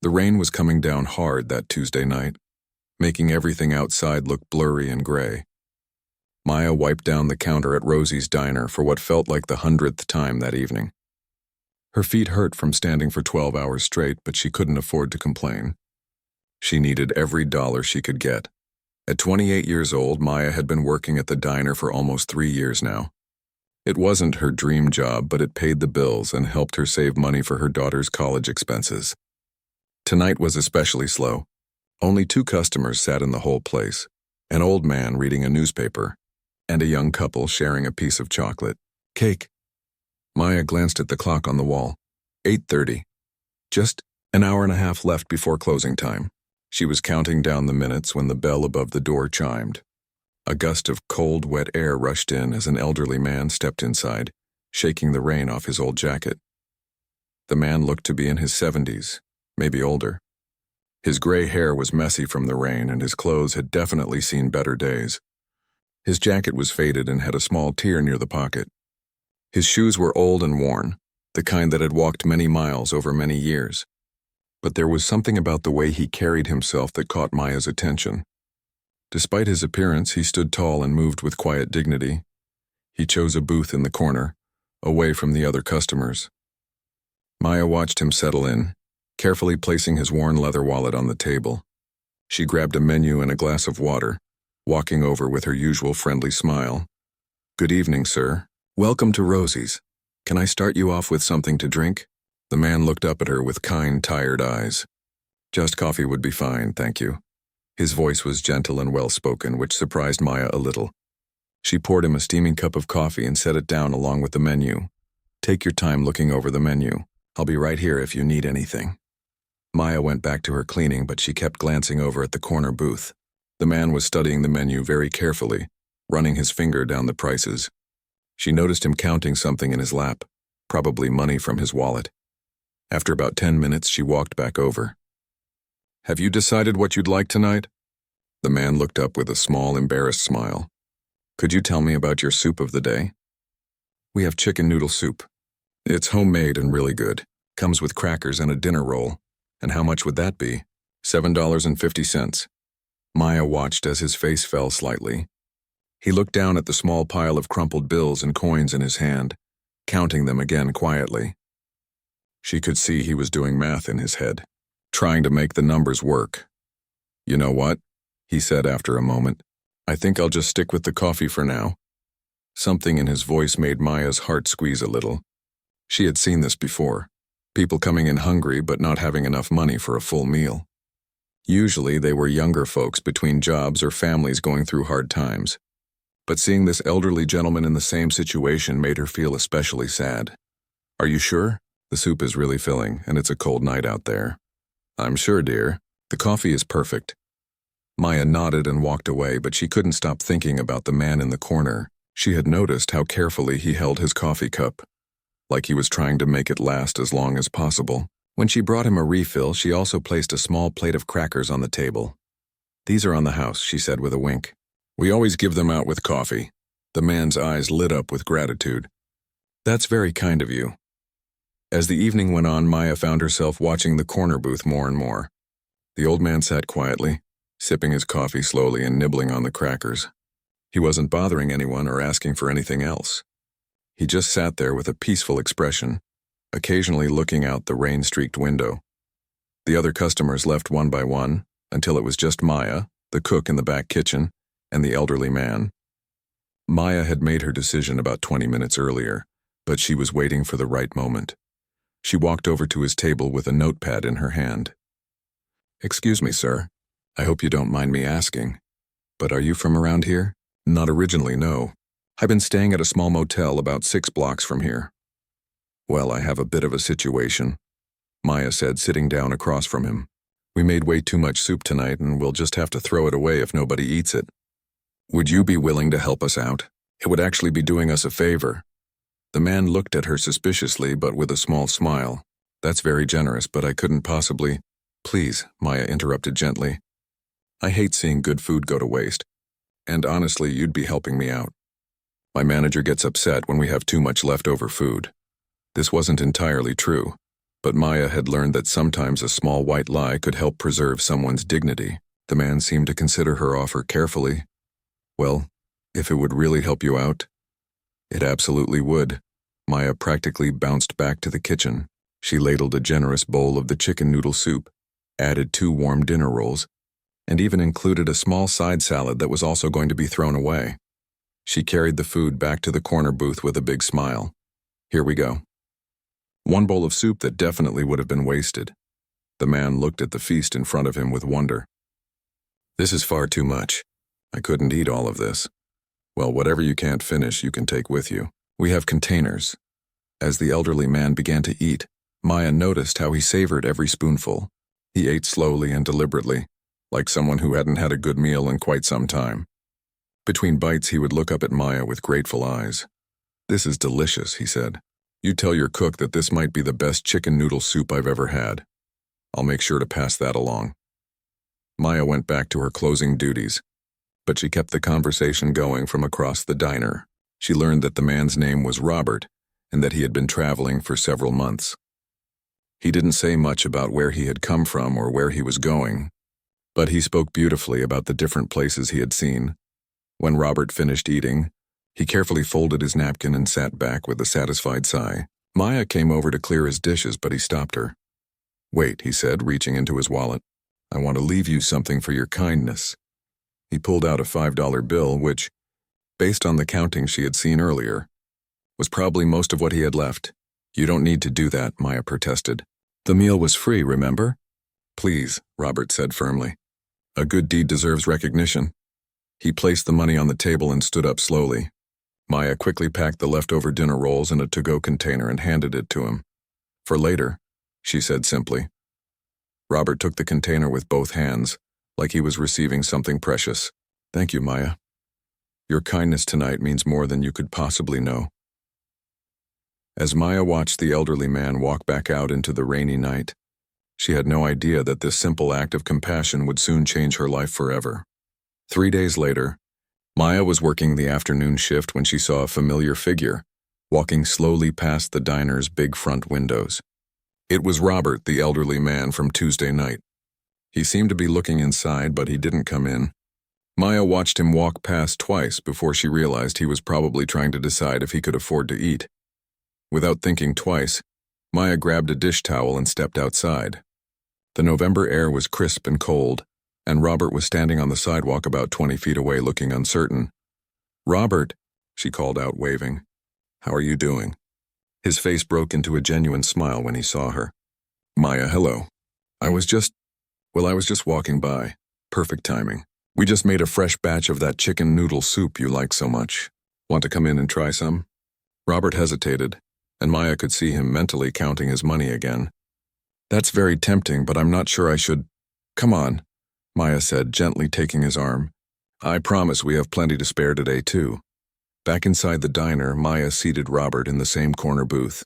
The rain was coming down hard that Tuesday night, making everything outside look blurry and gray. Maya wiped down the counter at Rosie's diner for what felt like the 100th time that evening. Her feet hurt from standing for 12 hours straight, but she couldn't afford to complain. She needed every dollar she could get. At 28 years old, Maya had been working at the diner for almost 3 years now. It wasn't her dream job, but it paid the bills and helped her save money for her daughter's college expenses. Tonight was especially slow. Only 2 customers sat in the whole place, an old man reading a newspaper, and a young couple sharing a piece of chocolate cake. Maya glanced at the clock on the wall. 8:30. Just an hour and a half left before closing time. She was counting down the minutes when the bell above the door chimed. A gust of cold, wet air rushed in as an elderly man stepped inside, shaking the rain off his old jacket. The man looked to be in his 70s, maybe older. His gray hair was messy from the rain, and his clothes had definitely seen better days. His jacket was faded and had a small tear near the pocket. His shoes were old and worn, the kind that had walked many miles over many years. But there was something about the way he carried himself that caught Maya's attention. Despite his appearance, he stood tall and moved with quiet dignity. He chose a booth in the corner, away from the other customers. Maya watched him settle in, carefully placing his worn leather wallet on the table. She grabbed a menu and a glass of water, walking over with her usual friendly smile. "Good evening, sir. Welcome to Rosie's. Can I start you off with something to drink?" The man looked up at her with kind, tired eyes. "Just coffee would be fine, thank you." His voice was gentle and well-spoken, which surprised Maya a little. She poured him a steaming cup of coffee and set it down along with the menu. "Take your time looking over the menu. I'll be right here if you need anything." Maya went back to her cleaning, but she kept glancing over at the corner booth. The man was studying the menu very carefully, running his finger down the prices. She noticed him counting something in his lap, probably money from his wallet. After about 10 minutes, she walked back over. "Have you decided what you'd like tonight?" The man looked up with a small, embarrassed smile. "Could you tell me about your soup of the day?" "We have chicken noodle soup. It's homemade and really good. Comes with crackers and a dinner roll. And how much would that be?" $7.50. Maya watched as his face fell slightly. He looked down at the small pile of crumpled bills and coins in his hand, counting them again quietly. She could see he was doing math in his head, trying to make the numbers work. "You know what?" he said after a moment. "I think I'll just stick with the coffee for now." Something in his voice made Maya's heart squeeze a little. She had seen this before. People coming in hungry but not having enough money for a full meal. Usually they were younger folks between jobs or families going through hard times. But seeing this elderly gentleman in the same situation made her feel especially sad. "Are you sure? The soup is really filling, and it's a cold night out there." "I'm sure, dear. The coffee is perfect." Maya nodded and walked away, but she couldn't stop thinking about the man in the corner. She had noticed how carefully he held his coffee cup, like he was trying to make it last as long as possible. When she brought him a refill, she also placed a small plate of crackers on the table. "These are on the house," she said with a wink. "We always give them out with coffee." The man's eyes lit up with gratitude. "That's very kind of you." As the evening went on, Maya found herself watching the corner booth more and more. The old man sat quietly, sipping his coffee slowly and nibbling on the crackers. He wasn't bothering anyone or asking for anything else. He just sat there with a peaceful expression, occasionally looking out the rain-streaked window. The other customers left one by one, until it was just Maya, the cook in the back kitchen, and the elderly man. Maya had made her decision about 20 minutes earlier, but she was waiting for the right moment. She walked over to his table with a notepad in her hand. "Excuse me, sir. I hope you don't mind me asking, but are you from around here?" "Not originally, no. I've been staying at a small motel about 6 blocks from here." "Well, I have a bit of a situation," Maya said, sitting down across from him. "We made way too much soup tonight, and we'll just have to throw it away if nobody eats it. Would you be willing to help us out? It would actually be doing us a favor." The man looked at her suspiciously, but with a small smile. "That's very generous, but I couldn't possibly—" "Please," Maya interrupted gently. "I hate seeing good food go to waste. And honestly, you'd be helping me out. My manager gets upset when we have too much leftover food." This wasn't entirely true. But Maya had learned that sometimes a small white lie could help preserve someone's dignity. The man seemed to consider her offer carefully. Well, if it would really help you out, it absolutely would. Maya practically bounced back to the kitchen. She ladled a generous bowl of the chicken noodle soup, added 2 warm dinner rolls, and even included a small side salad that was also going to be thrown away. She carried the food back to the corner booth with a big smile. Here we go. 1 bowl of soup that definitely would have been wasted. The man looked at the feast in front of him with wonder. This is far too much. I couldn't eat all of this. Well, whatever you can't finish, you can take with you. We have containers. As the elderly man began to eat, Maya noticed how he savored every spoonful. He ate slowly and deliberately, like someone who hadn't had a good meal in quite some time. Between bites, he would look up at Maya with grateful eyes. This is delicious, he said. You tell your cook that this might be the best chicken noodle soup I've ever had. I'll make sure to pass that along. Maya went back to her closing duties, but she kept the conversation going from across the diner. She learned that the man's name was Robert and that he had been traveling for several months. He didn't say much about where he had come from or where he was going, but he spoke beautifully about the different places he had seen. When Robert finished eating, he carefully folded his napkin and sat back with a satisfied sigh. Maya came over to clear his dishes, but he stopped her. Wait, he said, reaching into his wallet. I want to leave you something for your kindness. He pulled out a $5 bill, which, based on the counting she had seen earlier, was probably most of what he had left. You don't need to do that, Maya protested. The meal was free, remember? Please, Robert said firmly. A good deed deserves recognition. He placed the money on the table and stood up slowly. Maya quickly packed the leftover dinner rolls in a to-go container and handed it to him. For later, she said simply. Robert took the container with both hands, like he was receiving something precious. Thank you, Maya. Your kindness tonight means more than you could possibly know. As Maya watched the elderly man walk back out into the rainy night, she had no idea that this simple act of compassion would soon change her life forever. 3 days later, Maya was working the afternoon shift when she saw a familiar figure walking slowly past the diner's big front windows. It was Robert, the elderly man from Tuesday night. He seemed to be looking inside, but he didn't come in. Maya watched him walk past twice before she realized he was probably trying to decide if he could afford to eat. Without thinking twice, Maya grabbed a dish towel and stepped outside. The November air was crisp and cold, and Robert was standing on the sidewalk about 20 feet away looking uncertain. Robert, she called out, waving. How are you doing? His face broke into a genuine smile when he saw her. Maya, hello. I was just walking by. Perfect timing. We just made a fresh batch of that chicken noodle soup you like so much. Want to come in and try some? Robert hesitated, and Maya could see him mentally counting his money again. That's very tempting, but I'm not sure I should. Come on, Maya said, gently taking his arm. I promise we have plenty to spare today, too. Back inside the diner, Maya seated Robert in the same corner booth.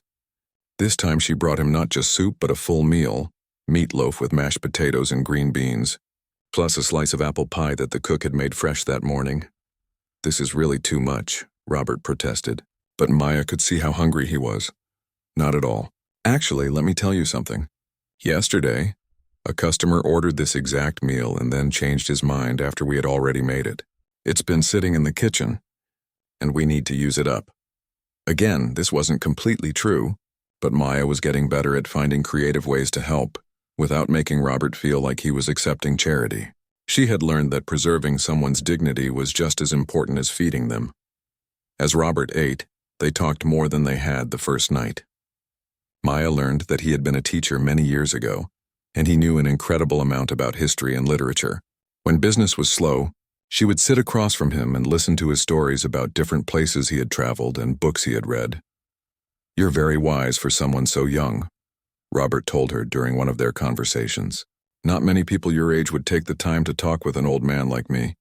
This time she brought him not just soup, but a full meal, meatloaf with mashed potatoes and green beans, plus a slice of apple pie that the cook had made fresh that morning. This is really too much, Robert protested, but Maya could see how hungry he was. Not at all. Actually, let me tell you something. Yesterday, a customer ordered this exact meal and then changed his mind after we had already made it. It's been sitting in the kitchen, and we need to use it up. Again, this wasn't completely true, but Maya was getting better at finding creative ways to help, without making Robert feel like he was accepting charity. She had learned that preserving someone's dignity was just as important as feeding them. As Robert ate, they talked more than they had the first night. Maya learned that he had been a teacher many years ago, and he knew an incredible amount about history and literature. When business was slow, she would sit across from him and listen to his stories about different places he had traveled and books he had read. You're very wise for someone so young, Robert told her during one of their conversations. Not many people your age would take the time to talk with an old man like me.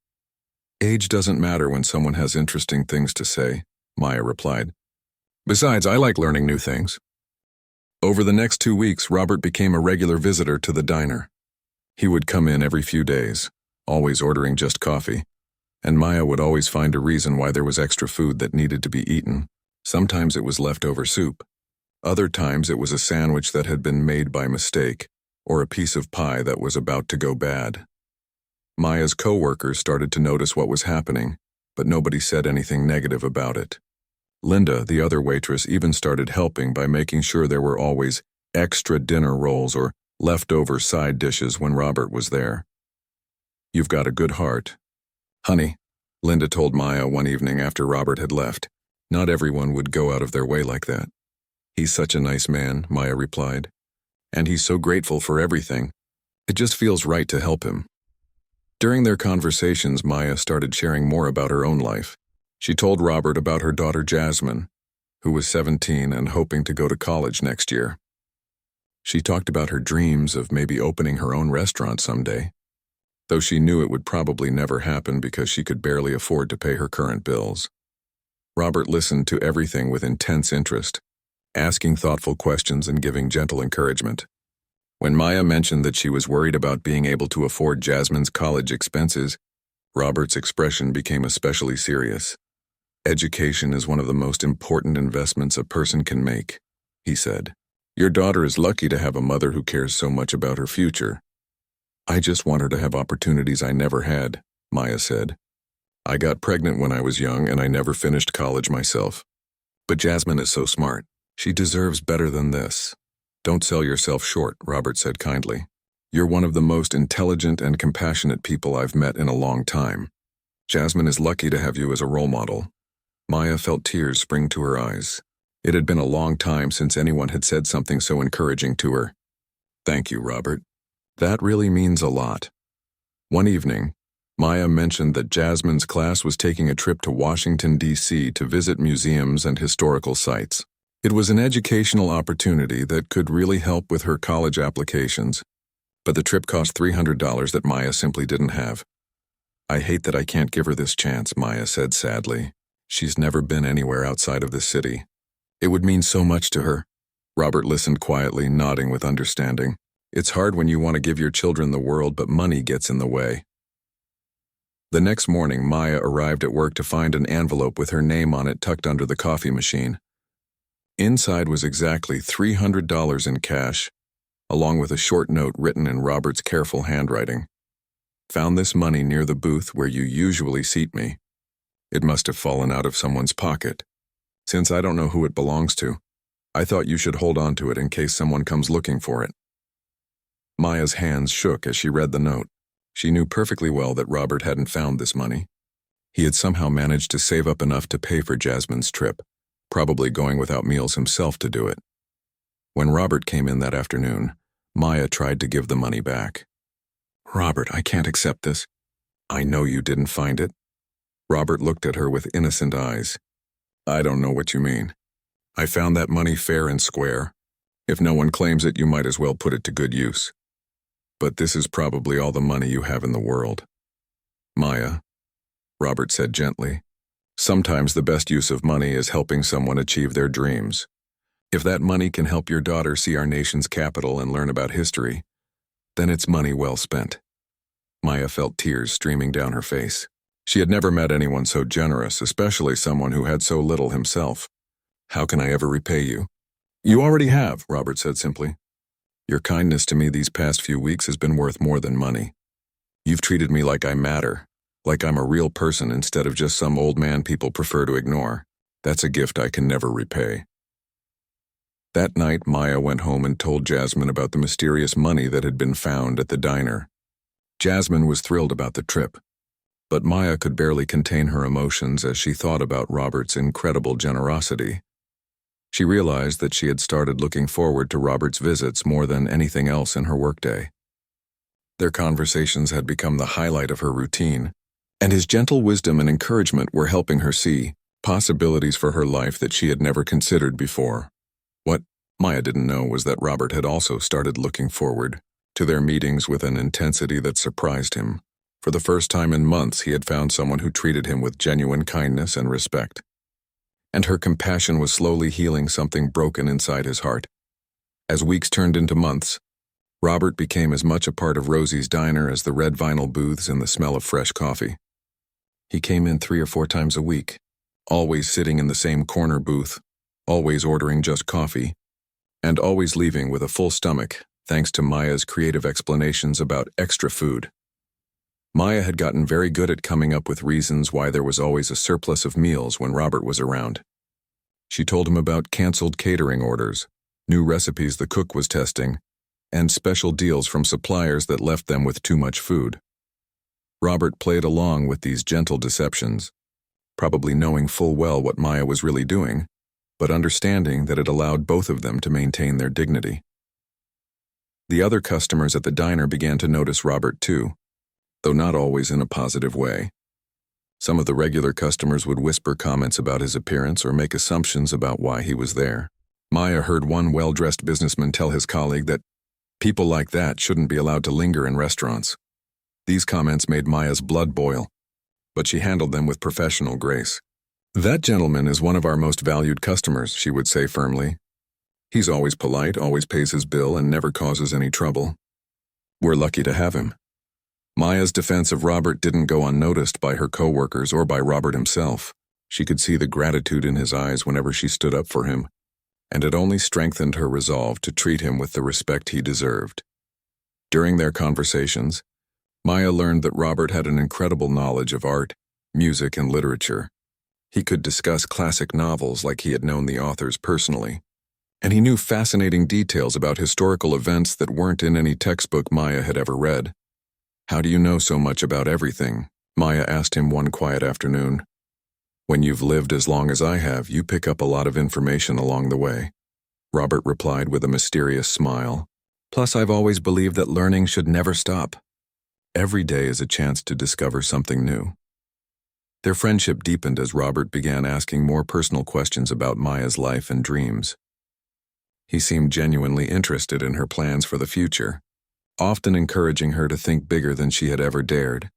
Age doesn't matter when someone has interesting things to say, Maya replied. Besides, I like learning new things. Over the next 2 weeks, Robert became a regular visitor to the diner. He would come in every few days, always ordering just coffee, and Maya would always find a reason why there was extra food that needed to be eaten. Sometimes it was leftover soup, Other times it was a sandwich that had been made by mistake, or a piece of pie that was about to go bad. Maya's co-workers started to notice what was happening, but nobody said anything negative about it. Linda, the other waitress, even started helping by making sure there were always extra dinner rolls or leftover side dishes when Robert was there. "You've got a good heart." "Honey," Linda told Maya one evening after Robert had left, "not everyone would go out of their way like that." "He's such a nice man," Maya replied. "And he's so grateful for everything. It just feels right to help him." During their conversations, Maya started sharing more about her own life. She told Robert about her daughter Jasmine, who was 17 and hoping to go to college next year. She talked about her dreams of maybe opening her own restaurant someday, though she knew it would probably never happen because she could barely afford to pay her current bills. Robert listened to everything with intense interest, asking thoughtful questions and giving gentle encouragement. When Maya mentioned that she was worried about being able to afford Jasmine's college expenses, Robert's expression became especially serious. "Education is one of the most important investments a person can make," he said. "Your daughter is lucky to have a mother who cares so much about her future." "I just want her to have opportunities I never had," Maya said. "I got pregnant when I was young and I never finished college myself. But Jasmine is so smart. She deserves better than this." "Don't sell yourself short," Robert said kindly. "You're one of the most intelligent and compassionate people I've met in a long time. Jasmine is lucky to have you as a role model." Maya felt tears spring to her eyes. It had been a long time since anyone had said something so encouraging to her. "Thank you, Robert. That really means a lot." One evening, Maya mentioned that Jasmine's class was taking a trip to Washington, D.C. to visit museums and historical sites. It was an educational opportunity that could really help with her college applications, but the trip cost $300 that Maya simply didn't have. "I hate that I can't give her this chance," Maya said sadly. "She's never been anywhere outside of this city. It would mean so much to her." Robert listened quietly, nodding with understanding. "It's hard when you want to give your children the world, but money gets in the way." The next morning, Maya arrived at work to find an envelope with her name on it tucked under the coffee machine. Inside was exactly $300 in cash, along with a short note written in Robert's careful handwriting. "Found this money near the booth where you usually seat me. It must have fallen out of someone's pocket. Since I don't know who it belongs to, I thought you should hold on to it in case someone comes looking for it." Maya's hands shook as she read the note. She knew perfectly well that Robert hadn't found this money. He had somehow managed to save up enough to pay for Jasmine's trip, probably going without meals himself to do it. When Robert came in that afternoon, Maya tried to give the money back. "Robert, I can't accept this." "I know you didn't find it." Robert looked at her with innocent eyes. "I don't know what you mean. I found that money fair and square. If no one claims it, you might as well put it to good use. But this is probably all the money you have in the world." "Maya," Robert said gently, "sometimes the best use of money is helping someone achieve their dreams. If that money can help your daughter see our nation's capital and learn about history, then it's money well spent." Maya felt tears streaming down her face. She had never met anyone so generous, especially someone who had so little himself. "How can I ever repay you?" "You already have," Robert said simply. "Your kindness to me these past few weeks has been worth more than money. You've treated me like I matter, like I'm a real person instead of just some old man people prefer to ignore. That's a gift I can never repay." That night, Maya went home and told Jasmine about the mysterious money that had been found at the diner. Jasmine was thrilled about the trip, but Maya could barely contain her emotions as she thought about Robert's incredible generosity. She realized that she had started looking forward to Robert's visits more than anything else in her workday. Their conversations had become the highlight of her routine, and his gentle wisdom and encouragement were helping her see possibilities for her life that she had never considered before. What Maya didn't know was that Robert had also started looking forward to their meetings with an intensity that surprised him. For the first time in months, he had found someone who treated him with genuine kindness and respect. And her compassion was slowly healing something broken inside his heart. As weeks turned into months, Robert became as much a part of Rosie's diner as the red vinyl booths and the smell of fresh coffee. He came in 3 or 4 times a week, always sitting in the same corner booth, always ordering just coffee, and always leaving with a full stomach, thanks to Maya's creative explanations about extra food. Maya had gotten very good at coming up with reasons why there was always a surplus of meals when Robert was around. She told him about canceled catering orders, new recipes the cook was testing, and special deals from suppliers that left them with too much food. Robert played along with these gentle deceptions, probably knowing full well what Maya was really doing, but understanding that it allowed both of them to maintain their dignity. The other customers at the diner began to notice Robert too, though not always in a positive way. Some of the regular customers would whisper comments about his appearance or make assumptions about why he was there. Maya heard one well-dressed businessman tell his colleague that people like that shouldn't be allowed to linger in restaurants. These comments made Maya's blood boil, but she handled them with professional grace. "That gentleman is one of our most valued customers," she would say firmly. "He's always polite, always pays his bill, and never causes any trouble. We're lucky to have him." Maya's defense of Robert didn't go unnoticed by her co-workers or by Robert himself. She could see the gratitude in his eyes whenever she stood up for him, and it only strengthened her resolve to treat him with the respect he deserved. During their conversations, Maya learned that Robert had an incredible knowledge of art, music, and literature. He could discuss classic novels like he had known the authors personally, and he knew fascinating details about historical events that weren't in any textbook Maya had ever read. "How do you know so much about everything?" Maya asked him one quiet afternoon. "When you've lived as long as I have, you pick up a lot of information along the way," Robert replied with a mysterious smile. "Plus, I've always believed that learning should never stop. Every day is a chance to discover something new." Their friendship deepened as Robert began asking more personal questions about Maya's life and dreams. He seemed genuinely interested in her plans for the future, often encouraging her to think bigger than she had ever dared.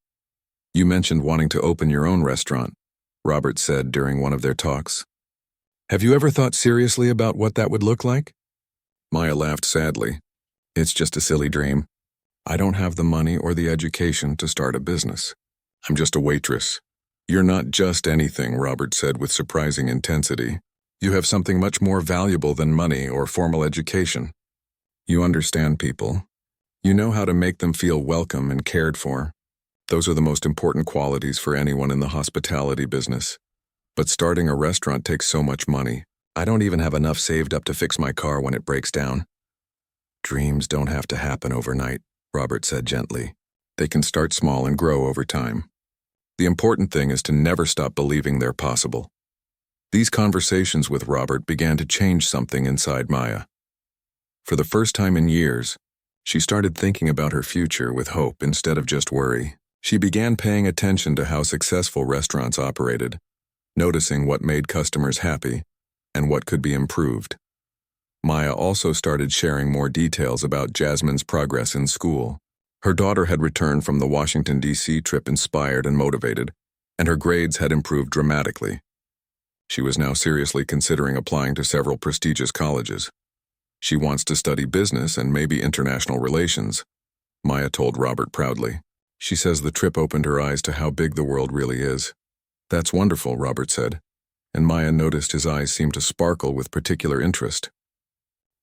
"You mentioned wanting to open your own restaurant," Robert said during one of their talks. "Have you ever thought seriously about what that would look like?" Maya laughed sadly. "It's just a silly dream. I don't have the money or the education to start a business. I'm just a waitress." "You're not just anything," Robert said with surprising intensity. "You have something much more valuable than money or formal education. You understand people. You know how to make them feel welcome and cared for. Those are the most important qualities for anyone in the hospitality business. But starting a restaurant takes so much money. I don't even have enough saved up to fix my car when it breaks down." "Dreams don't have to happen overnight," Robert said gently. "They can start small and grow over time. The important thing is to never stop believing they're possible." These conversations with Robert began to change something inside Maya. For the first time in years, she started thinking about her future with hope instead of just worry. She began paying attention to how successful restaurants operated, noticing what made customers happy and what could be improved. Maya also started sharing more details about Jasmine's progress in school. Her daughter had returned from the Washington, D.C. trip inspired and motivated, and her grades had improved dramatically. She was now seriously considering applying to several prestigious colleges. "She wants to study business and maybe international relations," Maya told Robert proudly. "She says the trip opened her eyes to how big the world really is." "That's wonderful," Robert said, and Maya noticed his eyes seemed to sparkle with particular interest.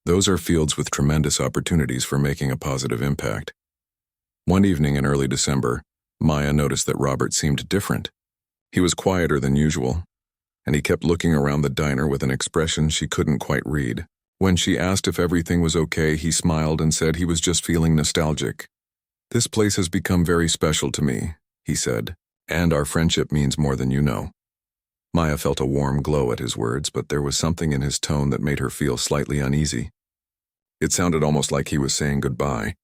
Those are fields with tremendous opportunities for making a positive impact. One evening in early December, Maya noticed that Robert seemed different. He was quieter than usual, and he kept looking around the diner with an expression she couldn't quite read. When she asked if everything was okay, he smiled and said he was just feeling nostalgic. "This place has become very special to me," he said, "and our friendship means more than you know." Maya felt a warm glow at his words, but there was something in his tone that made her feel slightly uneasy. It sounded almost like he was saying goodbye.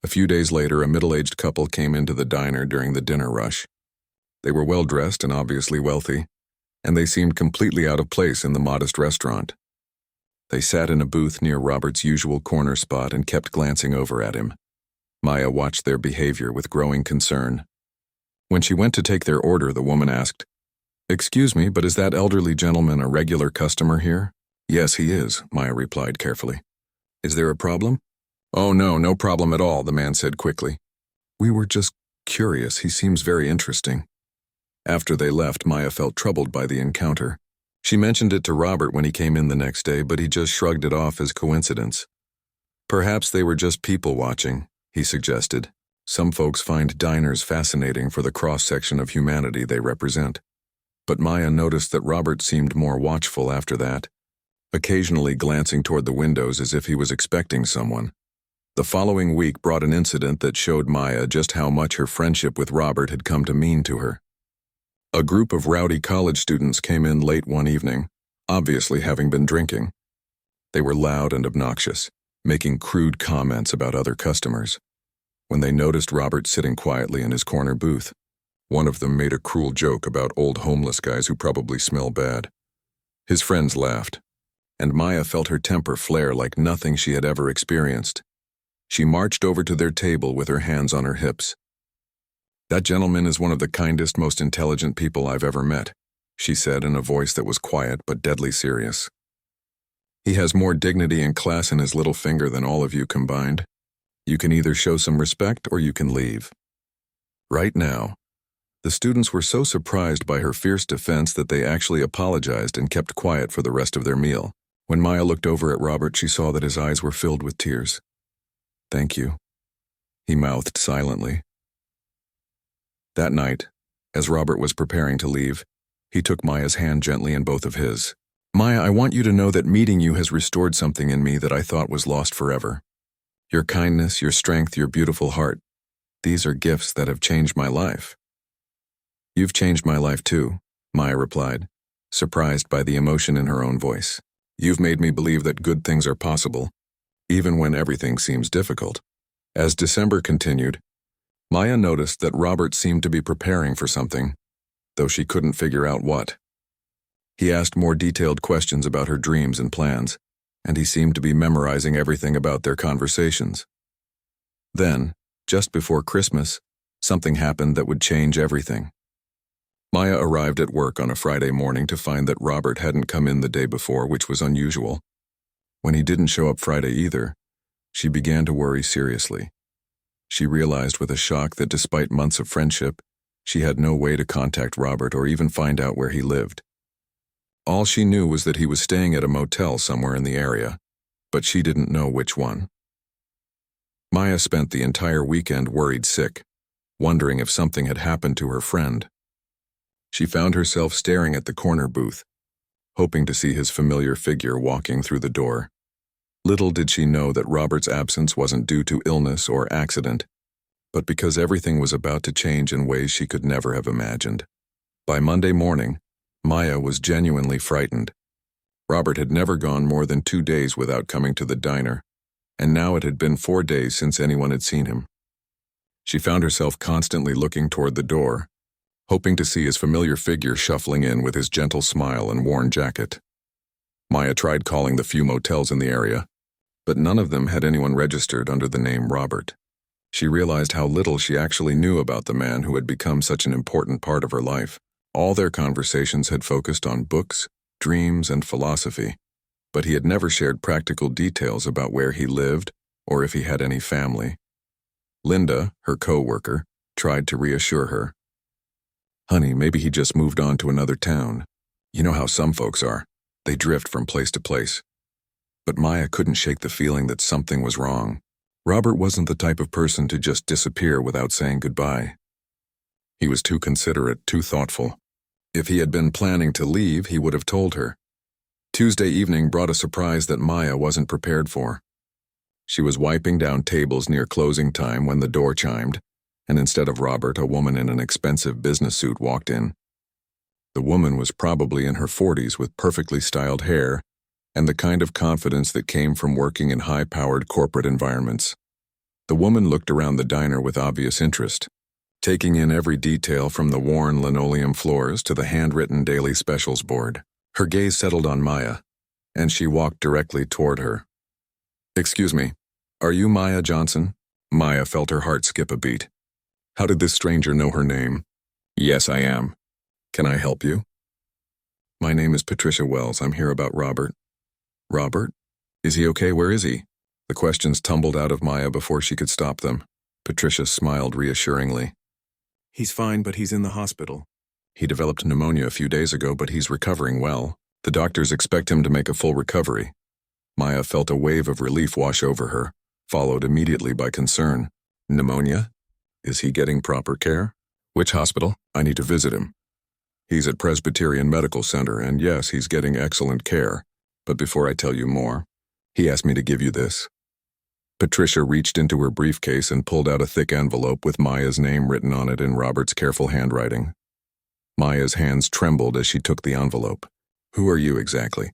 A few days later, a middle-aged couple came into the diner during the dinner rush. They were well-dressed and obviously wealthy, and they seemed completely out of place in the modest restaurant. They sat in a booth near Robert's usual corner spot and kept glancing over at him. Maya watched their behavior with growing concern. When she went to take their order, the woman asked, "Excuse me, but is that elderly gentleman a regular customer here?" "Yes, he is," Maya replied carefully. "Is there a problem?" "Oh, no problem at all," the man said quickly. "We were just curious. He seems very interesting." After they left, Maya felt troubled by the encounter. She mentioned it to Robert when he came in the next day, but he just shrugged it off as coincidence. Perhaps they were just people watching, he suggested. Some folks find diners fascinating for the cross-section of humanity they represent. But Maya noticed that Robert seemed more watchful after that, occasionally glancing toward the windows as if he was expecting someone. The following week brought an incident that showed Maya just how much her friendship with Robert had come to mean to her. A group of rowdy college students came in late one evening, obviously having been drinking. They were loud and obnoxious, making crude comments about other customers. When they noticed Robert sitting quietly in his corner booth, one of them made a cruel joke about old homeless guys who probably smell bad. His friends laughed, and Maya felt her temper flare like nothing she had ever experienced. She marched over to their table with her hands on her hips. "That gentleman is one of the kindest, most intelligent people I've ever met," she said in a voice that was quiet but deadly serious. "He has more dignity and class in his little finger than all of you combined. You can either show some respect or you can leave." Right now, the students were so surprised by her fierce defense that they actually apologized and kept quiet for the rest of their meal. When Maya looked over at Robert, she saw that his eyes were filled with tears. "Thank you," he mouthed silently. That night, as Robert was preparing to leave, he took Maya's hand gently in both of his. "Maya, I want you to know that meeting you has restored something in me that I thought was lost forever. Your kindness, your strength, your beautiful heart. These are gifts that have changed my life." "You've changed my life too," Maya replied, surprised by the emotion in her own voice. "You've made me believe that good things are possible, even when everything seems difficult." As December continued, Maya noticed that Robert seemed to be preparing for something, though she couldn't figure out what. He asked more detailed questions about her dreams and plans, and he seemed to be memorizing everything about their conversations. Then, just before Christmas, something happened that would change everything. Maya arrived at work on a Friday morning to find that Robert hadn't come in the day before, which was unusual. When he didn't show up Friday either, she began to worry seriously. She realized with a shock that despite months of friendship, she had no way to contact Robert or even find out where he lived. All she knew was that he was staying at a motel somewhere in the area, but she didn't know which one. Maya spent the entire weekend worried sick, wondering if something had happened to her friend. She found herself staring at the corner booth, hoping to see his familiar figure walking through the door. Little did she know that Robert's absence wasn't due to illness or accident, but because everything was about to change in ways she could never have imagined. By Monday morning, Maya was genuinely frightened. Robert had never gone more than 2 days without coming to the diner, and now it had been 4 days since anyone had seen him. She found herself constantly looking toward the door, hoping to see his familiar figure shuffling in with his gentle smile and worn jacket. Maya tried calling the few motels in the area, but none of them had anyone registered under the name Robert. She realized how little she actually knew about the man who had become such an important part of her life. All their conversations had focused on books, dreams, and philosophy, but he had never shared practical details about where he lived or if he had any family. Linda, her co-worker, tried to reassure her. "Honey, maybe he just moved on to another town. You know how some folks are. They drift from place to place." But Maya couldn't shake the feeling that something was wrong. Robert wasn't the type of person to just disappear without saying goodbye. He was too considerate, too thoughtful. If he had been planning to leave, he would have told her. Tuesday evening brought a surprise that Maya wasn't prepared for. She was wiping down tables near closing time when the door chimed, and instead of Robert, a woman in an expensive business suit walked in. The woman was probably in her 40s with perfectly styled hair and the kind of confidence that came from working in high-powered corporate environments. The woman looked around the diner with obvious interest, taking in every detail from the worn linoleum floors to the handwritten daily specials board. Her gaze settled on Maya, and she walked directly toward her. "Excuse me, are you Maya Johnson?" Maya felt her heart skip a beat. How did this stranger know her name? "Yes, I am. Can I help you?" "My name is Patricia Wells. I'm here about Robert." "Robert? Is he okay? Where is he?" The questions tumbled out of Maya before she could stop them. Patricia smiled reassuringly. "He's fine, but he's in the hospital. He developed pneumonia a few days ago, but he's recovering well." The doctors expect him to make a full recovery. Maya felt a wave of relief wash over her, followed immediately by concern. Pneumonia? Is he getting proper care? Which hospital? I need to visit him. He's at Presbyterian Medical Center, and yes, he's getting excellent care. But before I tell you more, he asked me to give you this. Patricia reached into her briefcase and pulled out a thick envelope with Maya's name written on it in Robert's careful handwriting. Maya's hands trembled as she took the envelope. Who are you exactly?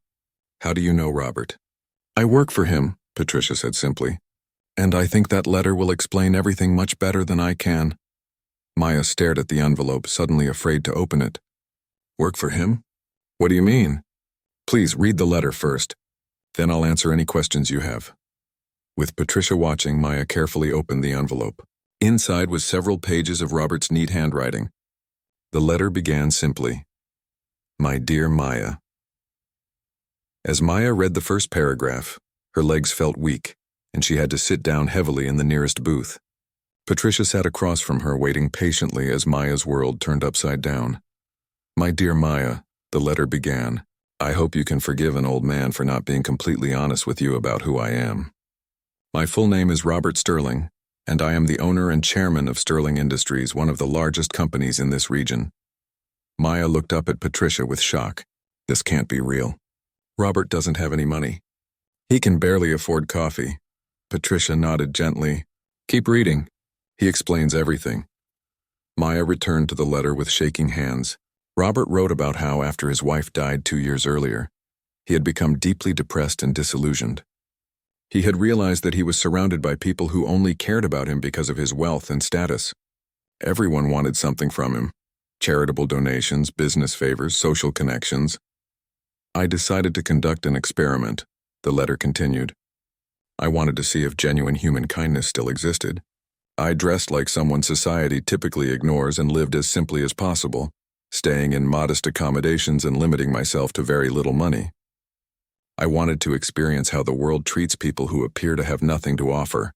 How do you know Robert? I work for him, Patricia said simply. And I think that letter will explain everything much better than I can. Maya stared at the envelope, suddenly afraid to open it. Work for him? What do you mean? Please read the letter first. Then I'll answer any questions you have. With Patricia watching, Maya carefully opened the envelope. Inside was several pages of Robert's neat handwriting. The letter began simply, My dear Maya. As Maya read the first paragraph, her legs felt weak, and she had to sit down heavily in the nearest booth. Patricia sat across from her, waiting patiently as Maya's world turned upside down. My dear Maya, the letter began, I hope you can forgive an old man for not being completely honest with you about who I am. My full name is Robert Sterling, and I am the owner and chairman of Sterling Industries, one of the largest companies in this region. Maya looked up at Patricia with shock. This can't be real. Robert doesn't have any money. He can barely afford coffee. Patricia nodded gently. Keep reading. He explains everything. Maya returned to the letter with shaking hands. Robert wrote about how, after his wife died 2 years earlier, he had become deeply depressed and disillusioned. He had realized that he was surrounded by people who only cared about him because of his wealth and status. Everyone wanted something from him. Charitable donations, business favors, social connections. I decided to conduct an experiment, the letter continued. I wanted to see if genuine human kindness still existed. I dressed like someone society typically ignores and lived as simply as possible, staying in modest accommodations and limiting myself to very little money. I wanted to experience how the world treats people who appear to have nothing to offer.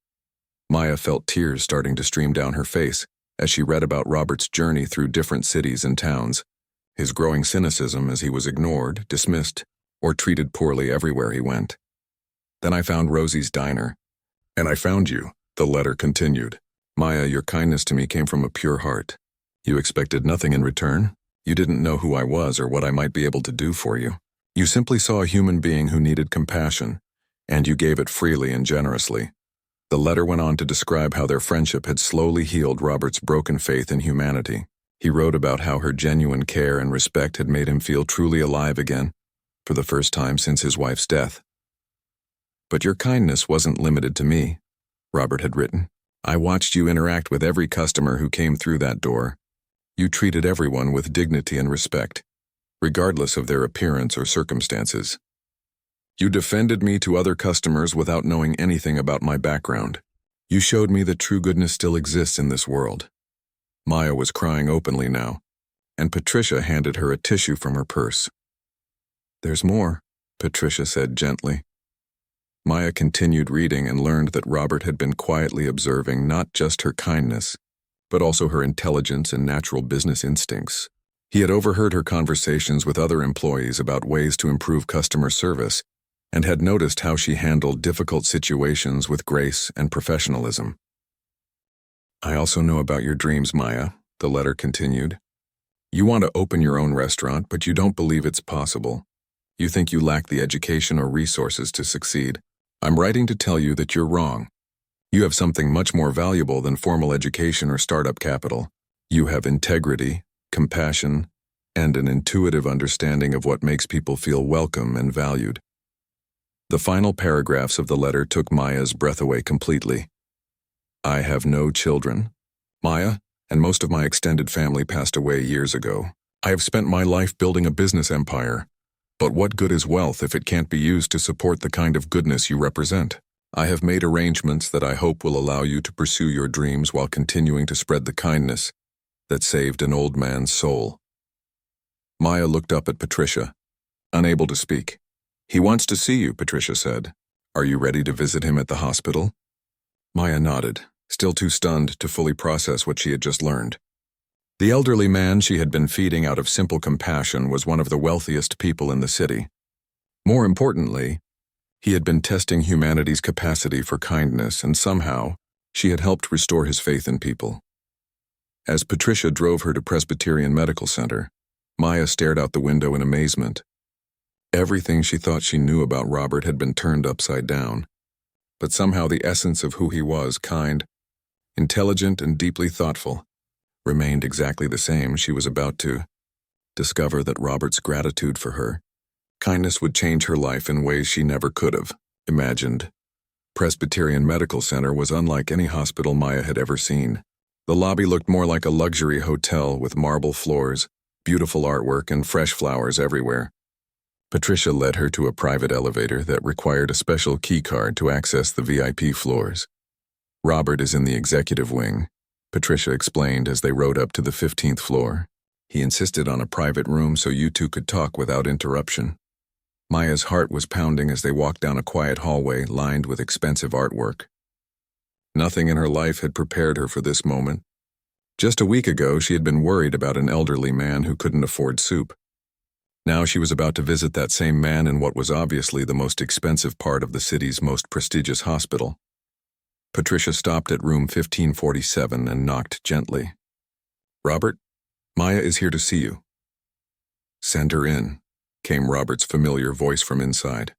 Maya felt tears starting to stream down her face as she read about Robert's journey through different cities and towns, his growing cynicism as he was ignored, dismissed, or treated poorly everywhere he went. Then I found Rosie's diner. And I found you, the letter continued. Maya, your kindness to me came from a pure heart. You expected nothing in return. You didn't know who I was or what I might be able to do for you. You simply saw a human being who needed compassion, and you gave it freely and generously. The letter went on to describe how their friendship had slowly healed Robert's broken faith in humanity. He wrote about how her genuine care and respect had made him feel truly alive again, for the first time since his wife's death. But your kindness wasn't limited to me, Robert had written. I watched you interact with every customer who came through that door. You treated everyone with dignity and respect, regardless of their appearance or circumstances. You defended me to other customers without knowing anything about my background. You showed me that true goodness still exists in this world. Maya was crying openly now, and Patricia handed her a tissue from her purse. There's more, Patricia said gently. Maya continued reading and learned that Robert had been quietly observing not just her kindness, but also her intelligence and natural business instincts. He had overheard her conversations with other employees about ways to improve customer service and had noticed how she handled difficult situations with grace and professionalism. I also know about your dreams, Maya, the letter continued. You want to open your own restaurant, but you don't believe it's possible. You think you lack the education or resources to succeed. I'm writing to tell you that you're wrong. You have something much more valuable than formal education or startup capital. You have integrity, compassion, and an intuitive understanding of what makes people feel welcome and valued. The final paragraphs of the letter took Maya's breath away completely. I have no children. Maya and most of my extended family passed away years ago. I have spent my life building a business empire. But what good is wealth if it can't be used to support the kind of goodness you represent? I have made arrangements that I hope will allow you to pursue your dreams while continuing to spread the kindness that saved an old man's soul. Maya looked up at Patricia, unable to speak. He wants to see you, Patricia said. Are you ready to visit him at the hospital? Maya nodded, still too stunned to fully process what she had just learned. The elderly man she had been feeding out of simple compassion was one of the wealthiest people in the city. More importantly, he had been testing humanity's capacity for kindness, and somehow, she had helped restore his faith in people. As Patricia drove her to Presbyterian Medical Center, Maya stared out the window in amazement. Everything she thought she knew about Robert had been turned upside down, but somehow the essence of who he was, kind, intelligent, and deeply thoughtful, remained exactly the same. She was about to discover that Robert's gratitude for her kindness would change her life in ways she never could have imagined. Presbyterian Medical Center was unlike any hospital Maya had ever seen. The lobby looked more like a luxury hotel with marble floors, beautiful artwork, and fresh flowers everywhere. Patricia led her to a private elevator that required a special key card to access the VIP floors. Robert is in the executive wing, Patricia explained as they rode up to the 15th floor. He insisted on a private room so you two could talk without interruption. Maya's heart was pounding as they walked down a quiet hallway lined with expensive artwork. Nothing in her life had prepared her for this moment. Just a week ago, she had been worried about an elderly man who couldn't afford soup. Now she was about to visit that same man in what was obviously the most expensive part of the city's most prestigious hospital. Patricia stopped at room 1547 and knocked gently. "Robert, Maya is here to see you." "Send her in," came Robert's familiar voice from inside.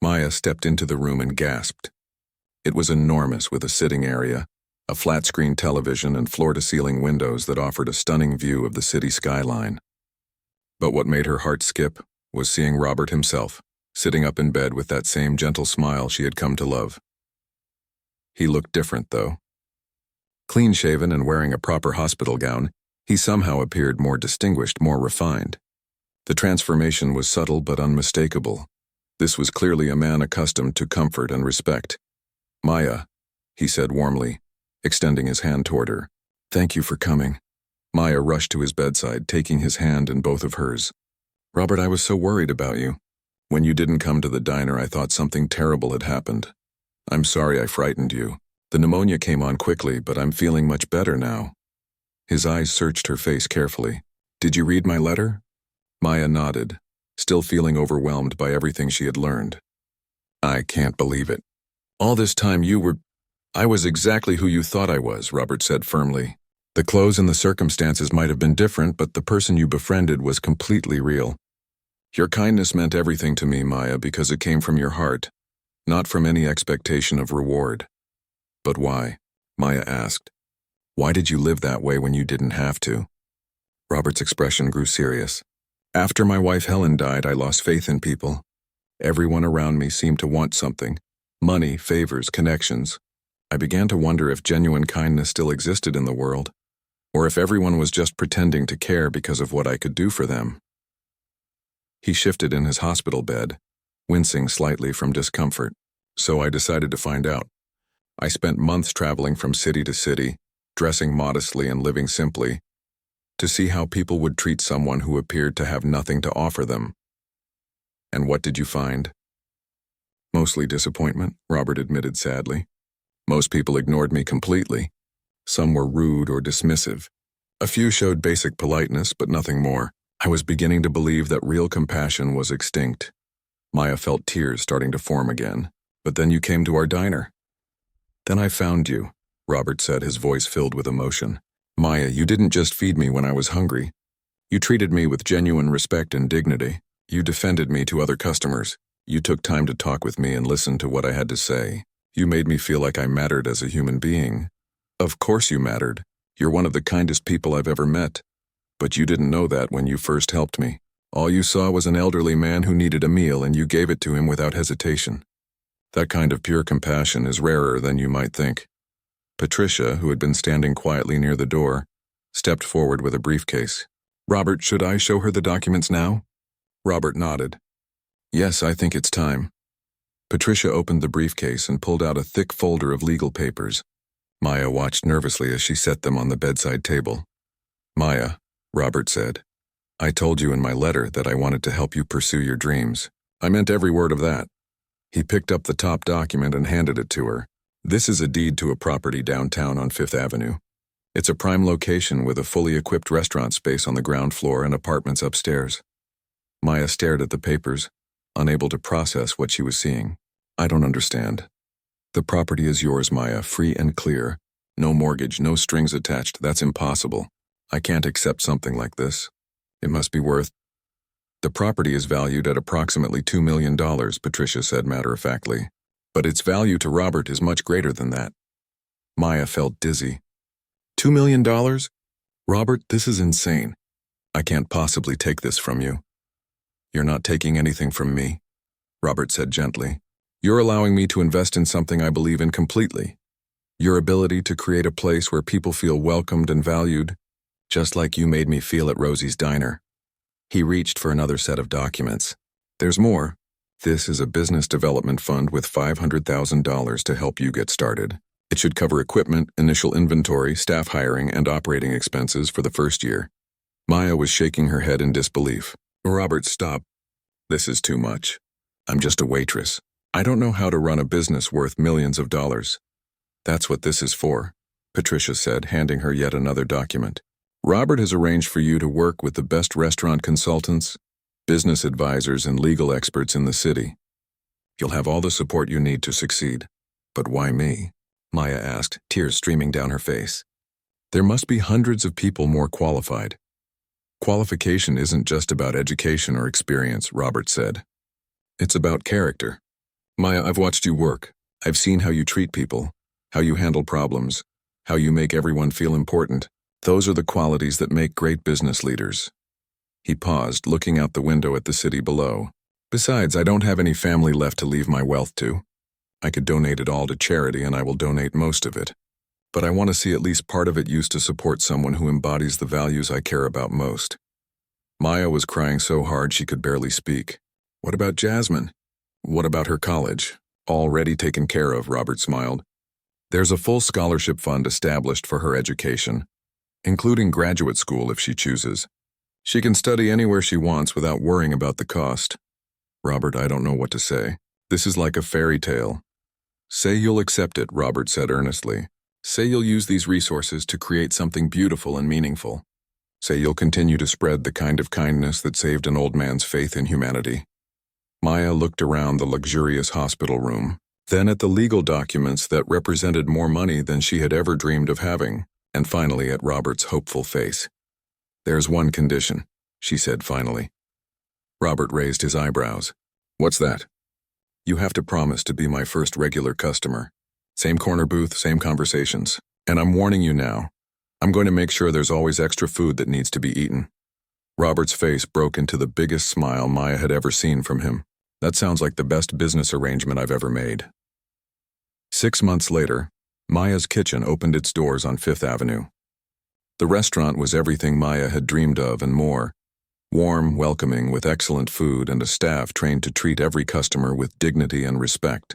Maya stepped into the room and gasped. It was enormous, with a sitting area, a flat-screen television, and floor-to-ceiling windows that offered a stunning view of the city skyline. But what made her heart skip was seeing Robert himself, sitting up in bed with that same gentle smile she had come to love. He looked different, though. Clean-shaven and wearing a proper hospital gown, he somehow appeared more distinguished, more refined. The transformation was subtle but unmistakable. This was clearly a man accustomed to comfort and respect. "Maya," he said warmly, extending his hand toward her. "Thank you for coming." Maya rushed to his bedside, taking his hand in both of hers. "Robert, I was so worried about you. When you didn't come to the diner, I thought something terrible had happened. I'm sorry I frightened you. The pneumonia came on quickly, but I'm feeling much better now." His eyes searched her face carefully. "Did you read my letter?" Maya nodded, still feeling overwhelmed by everything she had learned. "I can't believe it. All this time I was exactly who you thought I was," Robert said firmly. "The clothes and the circumstances might have been different, but the person you befriended was completely real. Your kindness meant everything to me, Maya, because it came from your heart, not from any expectation of reward." "But why?" Maya asked. "Why did you live that way when you didn't have to?" Robert's expression grew serious. "After my wife Helen died, I lost faith in people. Everyone around me seemed to want something. Money, favors, connections. I began to wonder if genuine kindness still existed in the world, or if everyone was just pretending to care because of what I could do for them." He shifted in his hospital bed, wincing slightly from discomfort. "So I decided to find out. I spent months traveling from city to city, dressing modestly and living simply, to see how people would treat someone who appeared to have nothing to offer them." "And what did you find?" "Mostly disappointment," Robert admitted sadly. "Most people ignored me completely. Some were rude or dismissive. A few showed basic politeness, but nothing more. I was beginning to believe that real compassion was extinct." Maya felt tears starting to form again. "But then you came to our diner." "Then I found you," Robert said, his voice filled with emotion. "Maya, you didn't just feed me when I was hungry. You treated me with genuine respect and dignity. You defended me to other customers. You took time to talk with me and listen to what I had to say. You made me feel like I mattered as a human being. Of course you mattered. You're one of the kindest people I've ever met. But you didn't know that when you first helped me. All you saw was an elderly man who needed a meal, and you gave it to him without hesitation. That kind of pure compassion is rarer than you might think." Patricia, who had been standing quietly near the door, stepped forward with a briefcase. "Robert, should I show her the documents now?" Robert nodded. "Yes, I think it's time." Patricia opened the briefcase and pulled out a thick folder of legal papers. Maya watched nervously as she set them on the bedside table. "Maya," Robert said, "I told you in my letter that I wanted to help you pursue your dreams. I meant every word of that." He picked up the top document and handed it to her. "This is a deed to a property downtown on 5th Avenue. It's a prime location with a fully equipped restaurant space on the ground floor and apartments upstairs. Maya stared at the papers, unable to process what she was seeing. I don't understand. The property is yours, Maya, free and clear. No mortgage, no strings attached. That's impossible. I can't accept something like this. It must be worth. The property is valued at approximately $2 million, Patricia said matter-of-factly. But its value to Robert is much greater than that. Maya felt dizzy. $2 million? Robert, this is insane. I can't possibly take this from you. You're not taking anything from me, Robert said gently. You're allowing me to invest in something I believe in completely. Your ability to create a place where people feel welcomed and valued, just like you made me feel at Rosie's Diner. He reached for another set of documents. There's more. This is a business development fund with $500,000 to help you get started. It should cover equipment, initial inventory, staff hiring, and operating expenses for the first year. Maya was shaking her head in disbelief. Robert, stop. This is too much. I'm just a waitress. I don't know how to run a business worth millions of dollars. That's what this is for, Patricia said, handing her yet another document. Robert has arranged for you to work with the best restaurant consultants, business advisors, and legal experts in the city. You'll have all the support you need to succeed. But why me? Maya asked, tears streaming down her face. There must be hundreds of people more qualified. Qualification isn't just about education or experience, Robert said. It's about character. Maya, I've watched you work. I've seen how you treat people, how you handle problems, how you make everyone feel important. Those are the qualities that make great business leaders. He paused, looking out the window at the city below. Besides, I don't have any family left to leave my wealth to. I could donate it all to charity, and I will donate most of it. But I want to see at least part of it used to support someone who embodies the values I care about most. Maya was crying so hard she could barely speak. What about Jasmine? What about her college? Already taken care of, Robert smiled. There's a full scholarship fund established for her education, including graduate school if she chooses. She can study anywhere she wants without worrying about the cost. Robert, I don't know what to say. This is like a fairy tale. Say you'll accept it, Robert said earnestly. Say you'll use these resources to create something beautiful and meaningful. Say you'll continue to spread the kind of kindness that saved an old man's faith in humanity. Maya looked around the luxurious hospital room, then at the legal documents that represented more money than she had ever dreamed of having, and finally at Robert's hopeful face. There's one condition, she said finally. Robert raised his eyebrows. What's that? You have to promise to be my first regular customer. Same corner booth, same conversations. And I'm warning you now. I'm going to make sure there's always extra food that needs to be eaten. Robert's face broke into the biggest smile Maya had ever seen from him. That sounds like the best business arrangement I've ever made. 6 months later, Maya's Kitchen opened its doors on Fifth Avenue. The restaurant was everything Maya had dreamed of and more. Warm, welcoming, with excellent food and a staff trained to treat every customer with dignity and respect.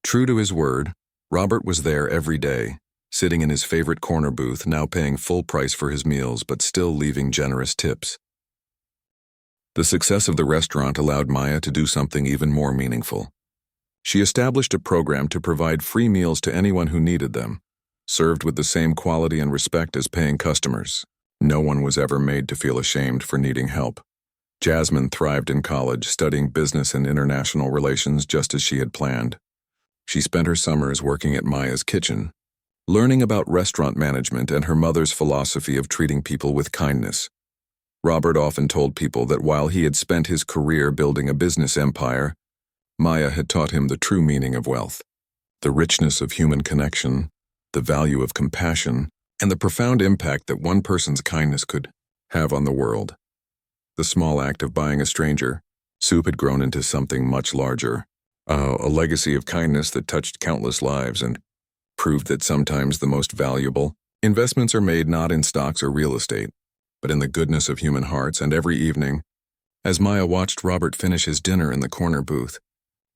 True to his word, Robert was there every day, sitting in his favorite corner booth, now paying full price for his meals but still leaving generous tips. The success of the restaurant allowed Maya to do something even more meaningful. She established a program to provide free meals to anyone who needed them, served with the same quality and respect as paying customers. No one was ever made to feel ashamed for needing help. Jasmine thrived in college, studying business and international relations just as she had planned. She spent her summers working at Maya's Kitchen, learning about restaurant management and her mother's philosophy of treating people with kindness. Robert often told people that while he had spent his career building a business empire, Maya had taught him the true meaning of wealth, the richness of human connection, the value of compassion, and the profound impact that one person's kindness could have on the world. The small act of buying a stranger soup had grown into something much larger, a legacy of kindness that touched countless lives and proved that sometimes the most valuable investments are made not in stocks or real estate, but in the goodness of human hearts. And every evening, as Maya watched Robert finish his dinner in the corner booth,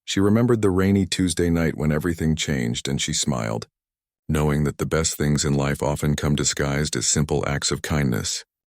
she remembered the rainy Tuesday night when everything changed, and she smiled, knowing that the best things in life often come disguised as simple acts of kindness.